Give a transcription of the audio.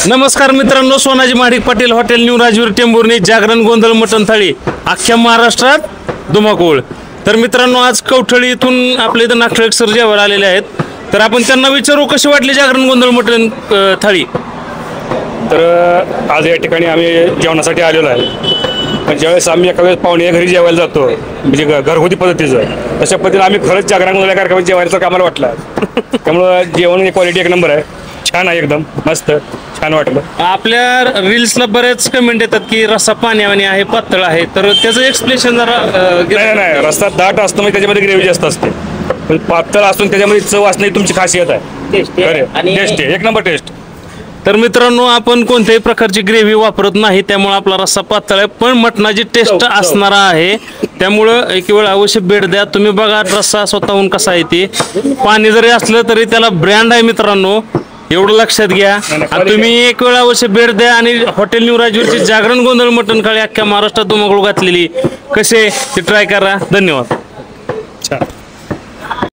नमस्कार मित्रांनो, Sonaji Mahadik Patil hotel new Rajveer Tembhurni जागरण गोंधळ मटण थाळी अख्ख्या महाराष्ट्रात धुमाकूळ। तर मित्रांनो, आज कवठळी इथून आपल्या इथं नागठळक सर जेवायला आलेले आहेत, तर आपण त्यांना विचारू कशी वाटली जागरण गोंधळ मटण थाळी। तर आज या ठिकाणी आम्ही जेवणासाठी आलेलो आहे। पण ज्यावेळेस आम्ही एका वेळेस पाहुणे घरी जेवायला जातो, म्हणजे घरगुती पद्धतीचं, तशा पद्धतीने आम्ही खरंच जागरण गोंधळ कार्यक्रमात जेवायचं आम्हाला वाटलं। त्यामुळं जेवण क्वालिटी एक नंबर आहे, छान आहे, एकदम मस्त छान वाटलं। आपल्या रील्सला बरेच कमेंट येतात की रस्सा पाण्यावानी आहे, पातळ आहे, तर त्याचं एक्सप्लेनेशन जरा नाही, रस्ता दाट असतो म्हणजे त्याच्यामध्ये ग्रेव्ही जास्त असते, पण पातळ असून त्याच्यामध्ये चव असणे तुमची खासियत आहे। टेस्ट आहे, एक नंबर टेस्ट। तर मित्रांनो, आपण कोणत्याही प्रकारची ग्रेव्ही वापरत नाही, त्यामुळे आपला रस्सा पातळ आहे, पण मटणाची टेस्ट असणारा आहे, त्यामुळं एक वेळ अवश्य भेट द्या। तुम्ही बघा रस्सा स्वतःहून कसा आहे, ते पाणी जरी असलं तरी त्याला ब्रँड आहे मित्रांनो, एवढं लक्षात घ्या। तुम्ही एक वेळ अवश्य भेट द्या आणि हॉटेल न्यू राजवीरची जागरण गोंधळ मटण थाळी अख्ख्या महाराष्ट्रात धुमाकूळ घातलेली कसे ते ट्राय करा। धन्यवाद।